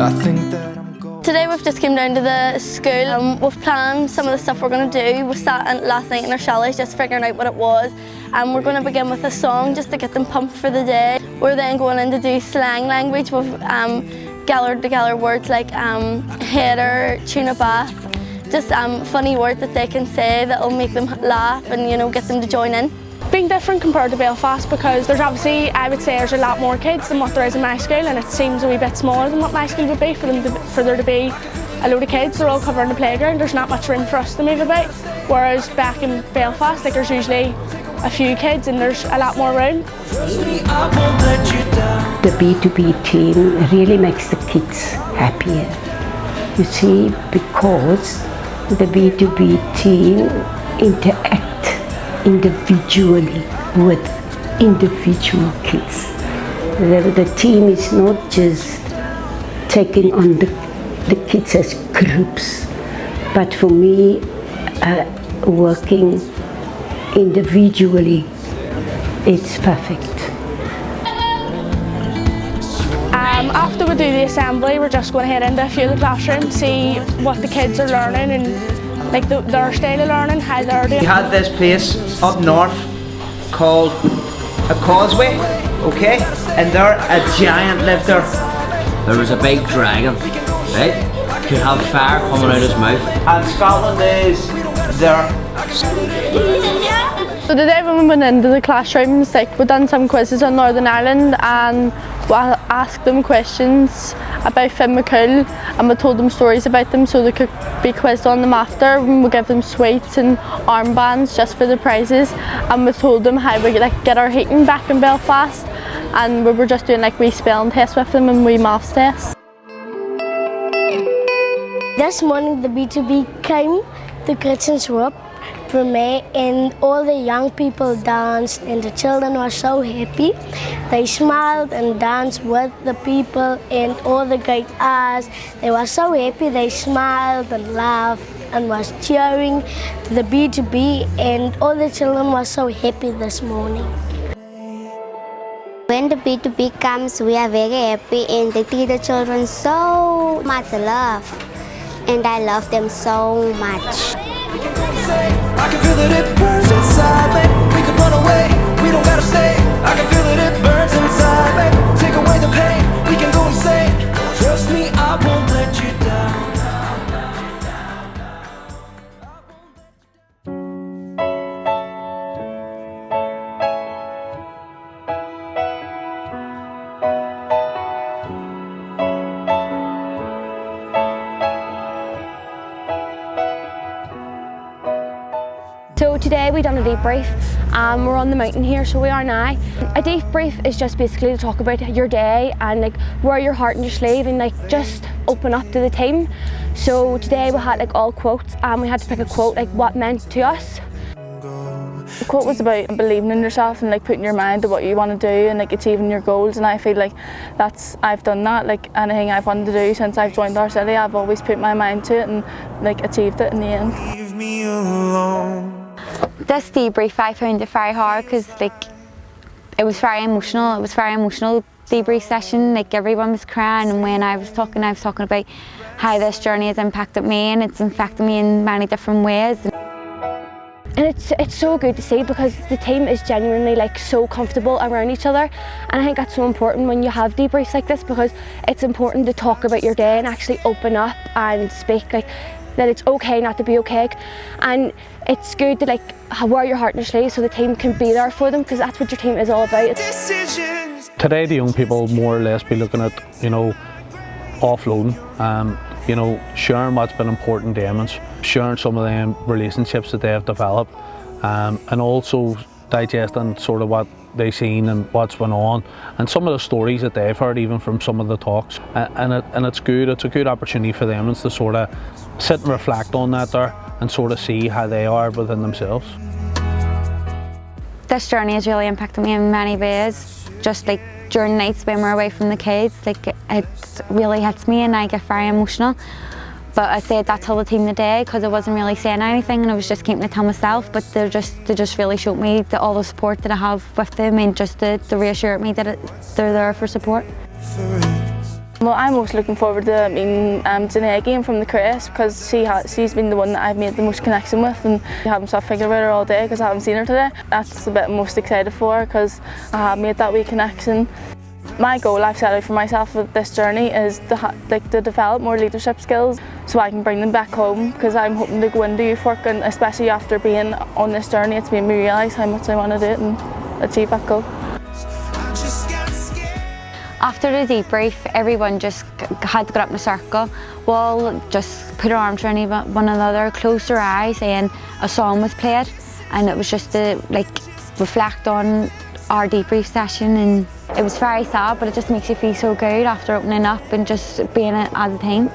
I think that I'm going. Today we've just came down to the school. We've planned some of the stuff we're going to do. We sat last night in our chalets just figuring out what it was. We're going to begin with a song just to get them pumped for the day. We're then going in to do slang language. We've gathered together words like header, tuna bath, just funny words that they can say that will make them laugh and, you know, get them to join in. Being different compared to Belfast because there's obviously, I would say, there's a lot more kids than what there is in my school, and it seems a wee bit smaller than what my school would be for there to be a load of kids. They're all covering the playground. There's not much room for us to move about. Whereas back in Belfast, like, there's usually a few kids and there's a lot more room. The B2B team really makes the kids happier. You see, because the B2B team interact individually with individual kids. The team is not just taking on the kids as groups, but for me, working individually, it's perfect. After we do the assembly, we're just going to head into a few of the classrooms, see what the kids are learning and like their style of learning, how they're doing. We had this place up north called a causeway, okay? And there a giant lived there. There was a big dragon, right? Could have fire coming out his mouth. And Scotland is there. So today when we went into the classrooms, like, we've done some quizzes on Northern Ireland and we asked them questions about Finn McCool and we told them stories about them so they could be quizzed on them after. And we give them sweets and armbands just for the prizes, and we told them how we get our heating back in Belfast, and we were just doing like wee spelling tests with them and wee maths tests. This morning the B2B came to Kretzenshoop Primary and all the young people danced and the children were so happy. They smiled and danced with the people and all the great eyes. They were so happy, they smiled and laughed and was cheering the B2B, and all the children were so happy this morning. When the B2B comes, we are very happy and they teach the children so much love. And I love them so much. I can feel that it burns inside me. We could run away, we don't gotta stay. I can feel that it burns inside me. Take away the pain, we can go insane. Trust me, I won't let you down. So today we done a debrief. We're on the mountain here, so we are now. A debrief is just basically to talk about your day and like wear your heart in your sleeve and like just open up to the team. So today we had like all quotes and we had to pick a quote like what meant to us. The quote was about believing in yourself and like putting your mind to what you want to do and like achieving your goals, and I feel like I've done that. Like anything I've wanted to do since I've joined our city, I've always put my mind to it and like achieved it in the end. Leave me alone. This debrief I found it very hard because like it was very emotional. It was a very emotional debrief session. Like everyone was crying, and when I was talking about how this journey has impacted me, and it's impacted me in many different ways. And it's so good to see because the team is genuinely like so comfortable around each other, and I think that's so important when you have debriefs like this, because it's important to talk about your day and actually open up and speak like that it's okay not to be okay, and it's good to like wear your heart in your sleeve so the team can be there for them, because that's what your team is all about. Today the young people more or less be looking at, you know, offloading, you know, sharing what's been important to them, sharing some of them relationships that they have developed, and also digesting sort of what they've seen and what's went on, and some of the stories that they've heard even from some of the talks, and it's good. It's a good opportunity for them to sort of sit and reflect on that there and sort of see how they are within themselves. This journey has really impacted me in many ways. Just like during nights when we're away from the kids, like it really hits me and I get very emotional. But I said that to the team today because I wasn't really saying anything and I was just keeping it to myself. But they just really showed me all the support that I have with them, and just to reassure me that they're there for support. Well, I'm most looking forward to meeting Janae again from the Crest, because she's been the one that I've made the most connection with, and I haven't stopped thinking about her all day because I haven't seen her today. That's the bit I'm most excited for, because I have made that wee connection. My goal I've set out for myself with this journey is to develop more leadership skills so I can bring them back home, because I'm hoping to go into youth work, and especially after being on this journey, it's made me realise how much I want to do it and achieve that goal. After the debrief, everyone just had to get up in a circle. We all just put our arms around one another, closed our eyes, and a song was played, and it was just to reflect on our debrief session. And it was very sad, but it just makes you feel so good after opening up and just being as a team.